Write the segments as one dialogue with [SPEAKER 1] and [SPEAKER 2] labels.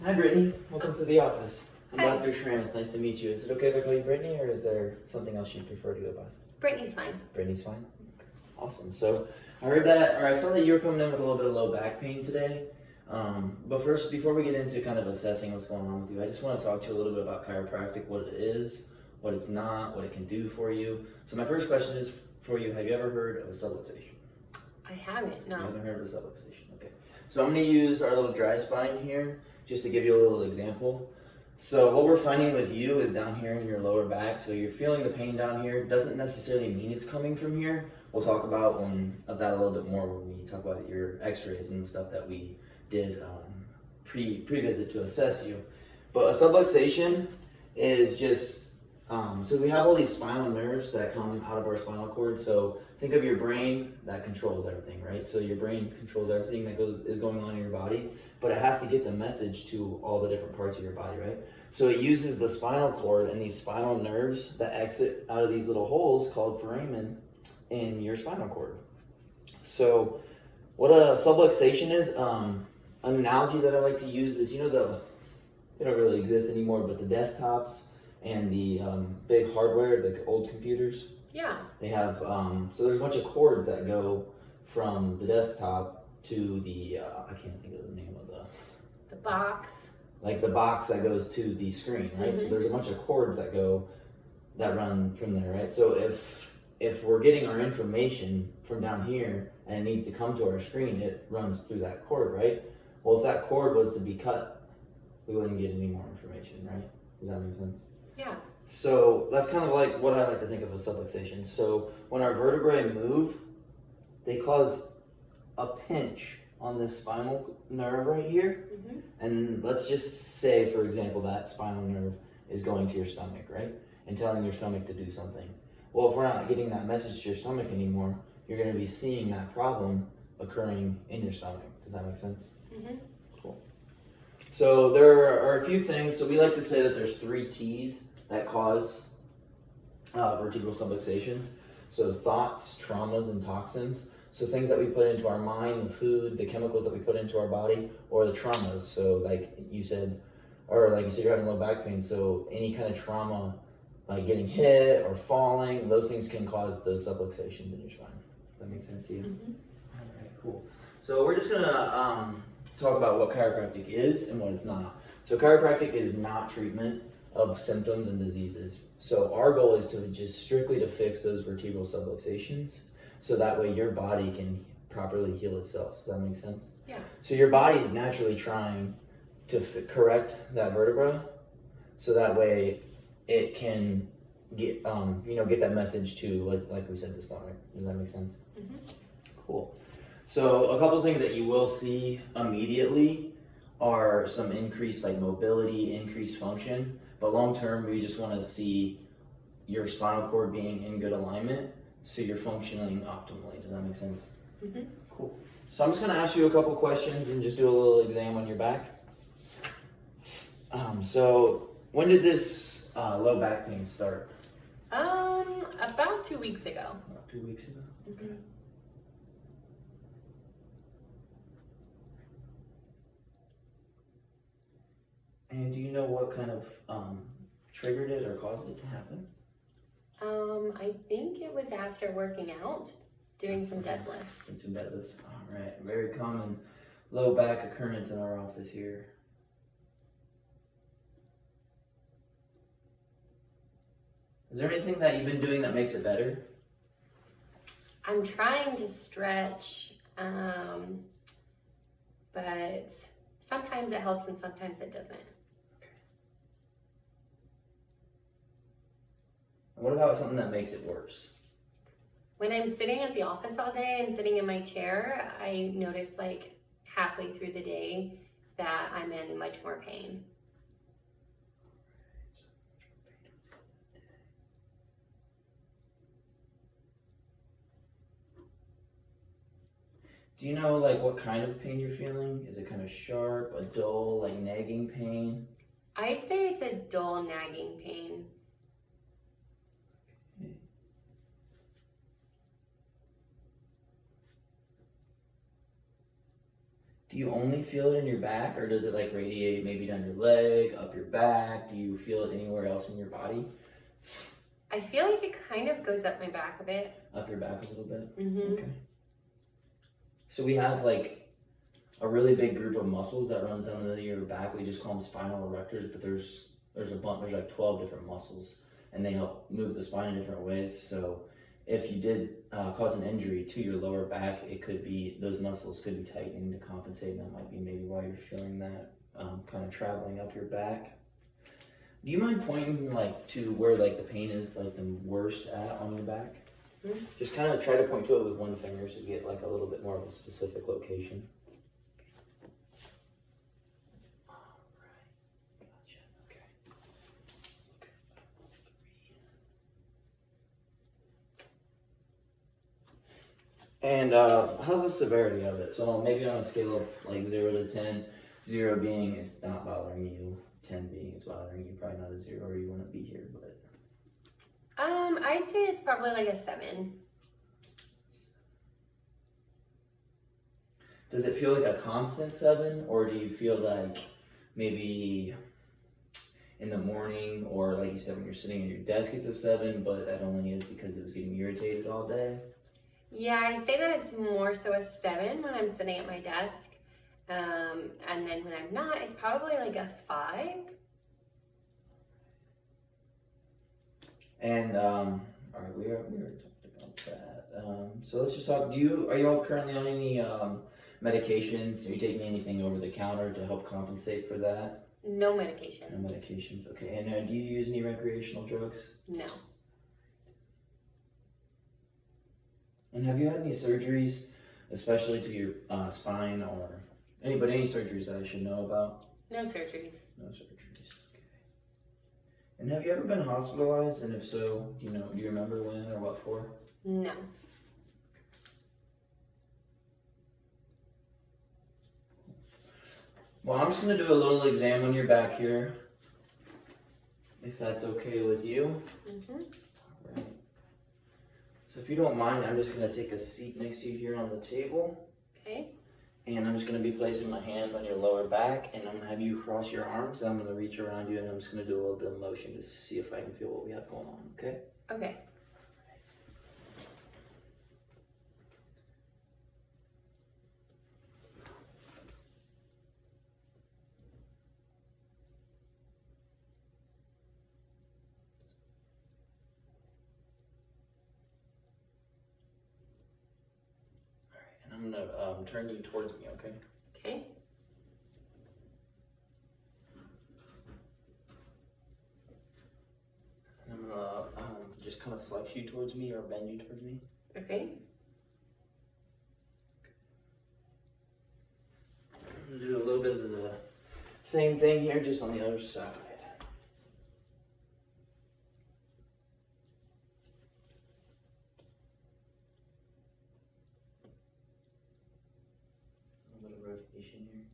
[SPEAKER 1] Hi, Brittany. Welcome to the office. I'm Dr. Schramm. It's nice to meet you. Is it okay if I call you Brittany, or is there something else you'd prefer to go by?
[SPEAKER 2] Brittany's fine.
[SPEAKER 1] Brittany's fine? Okay. Awesome. So I heard that, or I saw that you were coming in with a little bit of low back pain today. But first, before we get into kind of assessing what's going on with you, I just want to talk to you a little bit about chiropractic, what it is, what it's not, what it can do for you. So my first question is for you, have you ever heard of a subluxation?
[SPEAKER 2] I haven't, no.
[SPEAKER 1] You haven't heard of a subluxation, okay. So I'm going to use our little dry spine here, just to give you a little example. So what we're finding with you is down here in your lower back. So you're feeling the pain down here. Doesn't necessarily mean it's coming from here. We'll talk about that a little bit more when we talk about your x-rays and stuff that we did pre-visit to assess you. But a subluxation is just, so we have all these spinal nerves that come out of our spinal cord. So think of your brain that controls everything, right? So your brain controls everything that is going on in your body, but it has to get the message to all the different parts of your body, right? So it uses the spinal cord and these spinal nerves that exit out of these little holes called foramen in your spinal cord. So what a subluxation is, an analogy that I like to use is, they don't really exist anymore, but the desktops and the big hardware, the old computers.
[SPEAKER 2] Yeah.
[SPEAKER 1] They have, so there's a bunch of cords that go from the desktop to the, I can't think of the name of
[SPEAKER 2] the box.
[SPEAKER 1] Like the box that goes to the screen, right? Mm-hmm. So there's a bunch of cords that run from there, right? So if we're getting our information from down here and it needs to come to our screen, it runs through that cord, right? Well, if that cord was to be cut, we wouldn't get any more information, right? Does that make sense?
[SPEAKER 2] Yeah.
[SPEAKER 1] So that's kind of like what I like to think of as subluxation. So when our vertebrae move, they cause a pinch on this spinal nerve right here. Mm-hmm. And let's just say, for example, that spinal nerve is going to your stomach, right? And telling your stomach to do something. Well, if we're not getting that message to your stomach anymore, you're going to be seeing that problem occurring in your stomach. Does that make sense?
[SPEAKER 2] Mm-hmm.
[SPEAKER 1] Cool. So there are a few things. So we like to say that there's 3 T's that cause vertebral subluxations. So thoughts, traumas, and toxins. So things that we put into our mind, the food, the chemicals that we put into our body, or the traumas. So like you said you're having low back pain. So any kind of trauma, like getting hit or falling, those things can cause those subluxations in your spine. Does that make sense to you? Mm-hmm. All right, cool. So we're just gonna talk about what chiropractic is and what it's not. So chiropractic is not treatment of symptoms and diseases. So our goal is to just strictly to fix those vertebral subluxations, so that way your body can properly heal itself. Does that make sense?
[SPEAKER 2] Yeah.
[SPEAKER 1] So your body is naturally trying to correct that vertebra, so that way it can get get that message to, like we said, the stomach. Does that make sense? Mm-hmm. Cool. So a couple things that you will see immediately are some increased mobility, increased function. But long term, we just want to see your spinal cord being in good alignment, so you're functioning optimally. Does that make sense? Mm-hmm. Cool. So I'm just going to ask you a couple questions and just do a little exam on your back. So when did this low back pain start?
[SPEAKER 2] About 2 weeks ago.
[SPEAKER 1] About 2 weeks ago? Okay. Mm-hmm. And do you know what kind of triggered it or caused it to happen?
[SPEAKER 2] I think it was after working out, doing some deadlifts.
[SPEAKER 1] Doing some deadlifts. All right. Very common low back occurrence in our office here. Is there anything that you've been doing that makes it better?
[SPEAKER 2] I'm trying to stretch, but sometimes it helps and sometimes it doesn't.
[SPEAKER 1] What about something that makes it worse?
[SPEAKER 2] When I'm sitting at the office all day and sitting in my chair, I notice halfway through the day that I'm in much more pain.
[SPEAKER 1] Do you know what kind of pain you're feeling? Is it kind of sharp, a dull, nagging pain?
[SPEAKER 2] I'd say it's a dull, nagging pain.
[SPEAKER 1] Do you only feel it in your back, or does it like radiate maybe down your leg, up your back? Do you feel it anywhere else in your body?
[SPEAKER 2] I feel like it kind of goes up my back a bit.
[SPEAKER 1] Up your back a little bit?
[SPEAKER 2] Mm-hmm.
[SPEAKER 1] Okay. So we have like a really big group of muscles that runs down the your back. We just call them spinal erectors, but there's a bunch, there's like 12 different muscles, and they help move the spine in different ways. So if you did cause an injury to your lower back, it could be, those muscles could be tightening to compensate, and that might be maybe why you're feeling that kind of traveling up your back. Do you mind pointing like to where like the pain is like the worst at on your back?
[SPEAKER 2] Mm-hmm.
[SPEAKER 1] Just kind of try to point to it with one finger so you get like a little bit more of a specific location. And how's the severity of it? So maybe on a scale of like 0 to 10, 0 being it's not bothering you, 10 being it's bothering you, probably not a 0 or you wouldn't be here, but.
[SPEAKER 2] I'd say it's probably like a 7.
[SPEAKER 1] Does it feel like a constant 7, or do you feel like maybe in the morning, or like you said, when you're sitting at your desk it's a 7, but that only is because it was getting irritated all day?
[SPEAKER 2] Yeah, I'd say that it's more so a 7 when I'm sitting at my desk. And then when I'm not, it's probably like a 5.
[SPEAKER 1] And all right, we already talked about that. So let's just talk. Are you all currently on any medications? Are you taking anything over the counter to help compensate for that?
[SPEAKER 2] No medication.
[SPEAKER 1] No medications. Okay. And do you use any recreational drugs?
[SPEAKER 2] No.
[SPEAKER 1] And have you had any surgeries, especially to your spine or any surgeries that I should know about?
[SPEAKER 2] No surgeries.
[SPEAKER 1] No surgeries. Okay. And have you ever been hospitalized? And if so, do you remember when or what for?
[SPEAKER 2] No.
[SPEAKER 1] Well, I'm just gonna do a little exam on your back here, if that's okay with you.
[SPEAKER 2] Mm-hmm.
[SPEAKER 1] All right. So if you don't mind, I'm just gonna take a seat next to you here on the table.
[SPEAKER 2] Okay.
[SPEAKER 1] And I'm just gonna be placing my hand on your lower back, and I'm gonna have you cross your arms, and I'm gonna reach around you, and I'm just gonna do a little bit of motion to see if I can feel what we have going on, okay?
[SPEAKER 2] Okay.
[SPEAKER 1] And I'm gonna turn you towards me, okay?
[SPEAKER 2] Okay.
[SPEAKER 1] And I'm gonna just kind of flex you towards me or bend you towards me.
[SPEAKER 2] Okay.
[SPEAKER 1] I'm gonna do a little bit of the same thing here, just on the other side. A little rotation here.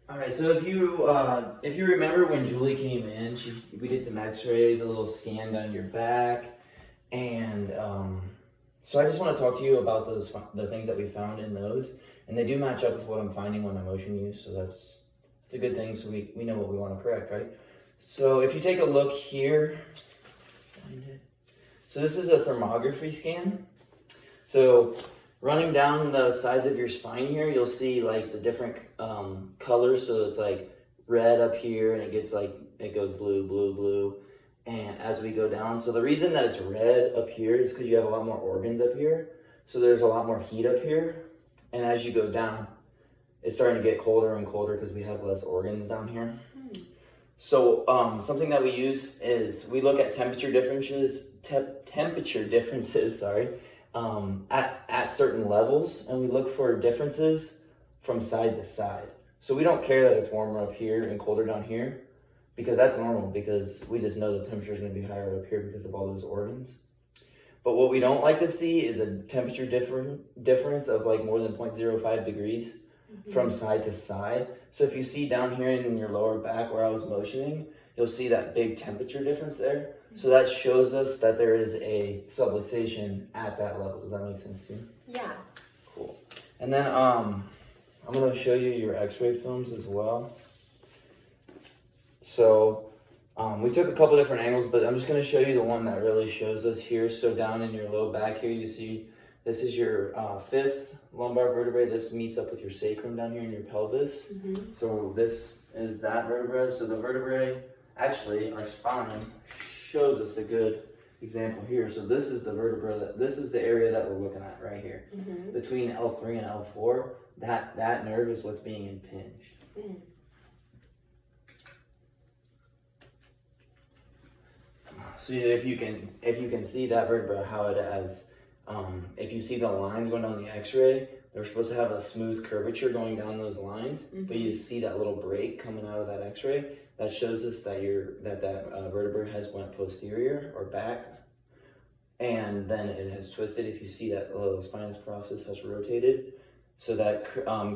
[SPEAKER 1] All right, so if you remember when Julie came in, we did some X-rays, a little scan down your back, and so I just want to talk to you about the things that we found in those, and they do match up with what I'm finding when I motion you, so that's a good thing. So we know what we want to correct, right? So if you take a look here, so this is a thermography scan. So running down the sides of your spine here, you'll see like the different colors. So it's like red up here, and it goes blue, blue, blue. And as we go down, so the reason that it's red up here is because you have a lot more organs up here. So there's a lot more heat up here. And as you go down, it's starting to get colder and colder because we have less organs down here. So something that we use is we look at temperature differences, at certain levels, and we look for differences from side to side. So we don't care that it's warmer up here and colder down here, because that's normal, because we just know the temperature is going to be higher up here because of all those organs. But what we don't like to see is a temperature difference of like more than 0.05 degrees from side to side. So if you see down here in your lower back where I was motioning, you'll see that big temperature difference there. So that shows us that there is a subluxation at that level. Does that make sense to you?
[SPEAKER 2] Yeah.
[SPEAKER 1] Cool. And then I'm going to show you your x-ray films as well. So we took a couple different angles, but I'm just going to show you the one that really shows us here. So down in your low back here, you see this is your fifth lumbar vertebrae. This meets up with your sacrum down here in your pelvis. So this is that vertebra. So the vertebrae, actually, our spine shows us a good example here. So this is the vertebra, this is the area that we're looking at right here. Between L3 and L4, that nerve is what's being impinged. So if you can see that vertebra, how it has, if you see the lines going down the x-ray, they're supposed to have a smooth curvature going down those lines, but you see that little break coming out of that x-ray. That shows us that that vertebra has went posterior or back, and then it has twisted. If you see that little spinous process has rotated, so that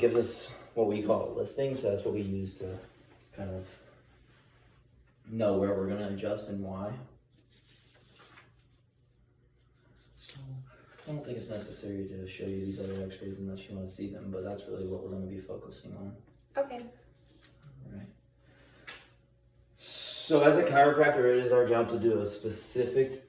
[SPEAKER 1] gives us what we call a listing. So that's what we use to kind of know where we're going to adjust and why. So I don't think it's necessary to show you these other x-rays unless you want to see them, but that's really what we're going to be focusing on.
[SPEAKER 2] Okay.
[SPEAKER 1] All right. So as a chiropractor, it is our job to do a specific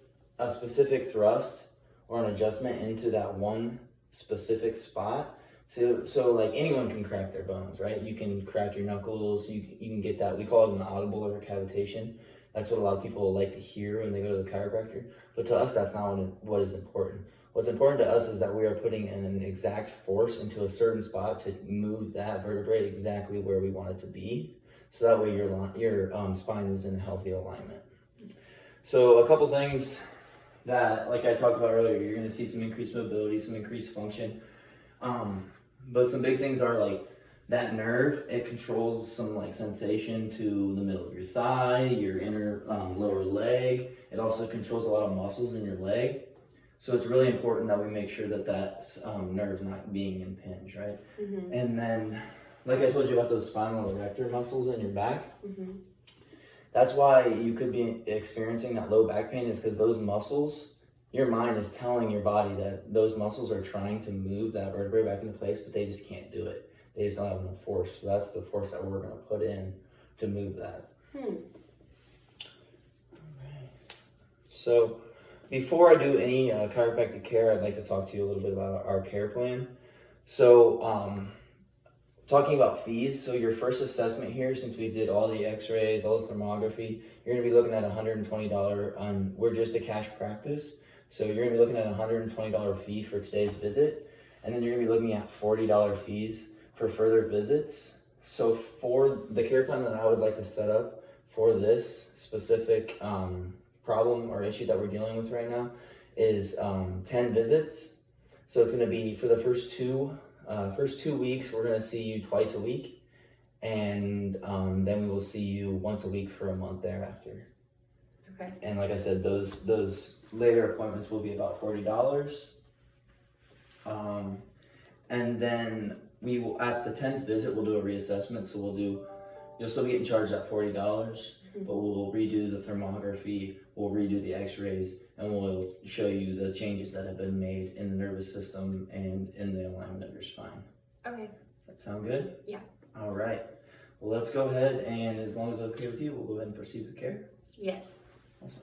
[SPEAKER 1] thrust or an adjustment into that one specific spot. So like anyone can crack their bones, right? You can crack your knuckles, you can get that, we call it an audible or a cavitation. That's what a lot of people like to hear when they go to the chiropractor. But to us, that's not what is important. What's important to us is that we are putting in an exact force into a certain spot to move that vertebrae exactly where we want it to be. So that way your spine is in healthy alignment. So a couple things that, like I talked about earlier, you're going to see some increased mobility, some increased function. But some big things are like that nerve, it controls some like sensation to the middle of your thigh, your inner lower leg. It also controls a lot of muscles in your leg. So it's really important that we make sure that nerve's not being impinged, right? And then, like I told you about those spinal erector muscles in your back, that's why you could be experiencing that low back pain, is because those muscles, your mind is telling your body that those muscles are trying to move that vertebrae back into place, but they just can't do it. They just don't have enough force. So that's the force that we're going to put in to move that. So before I do any chiropractic care, I'd like to talk to you a little bit about our care plan. So talking about fees, so your first assessment here, since we did all the x-rays, all the thermography, you're going to be looking at $120. We're just a cash practice. So you're going to be looking at a $120 fee for today's visit. And then you're going to be looking at $40 fees for further visits. So for the care plan that I would like to set up for this specific problem or issue that we're dealing with right now is 10 visits. So it's going to be for the first two weeks, we're going to see you twice a week. And then we will see you once a week for a month thereafter.
[SPEAKER 2] Okay.
[SPEAKER 1] And like I said, those later appointments will be about $40. And then we will, at the 10th visit, we'll do a reassessment. So you'll still be getting charged that $40, but we'll redo the thermography, we'll redo the x-rays, and we'll show you the changes that have been made in the nervous system and in the alignment of your spine.
[SPEAKER 2] Okay.
[SPEAKER 1] Does that sound good?
[SPEAKER 2] Yeah.
[SPEAKER 1] All right. Well, let's go ahead, and as long as it's okay with you, we'll go ahead and proceed with care.
[SPEAKER 2] Yes.
[SPEAKER 1] Awesome.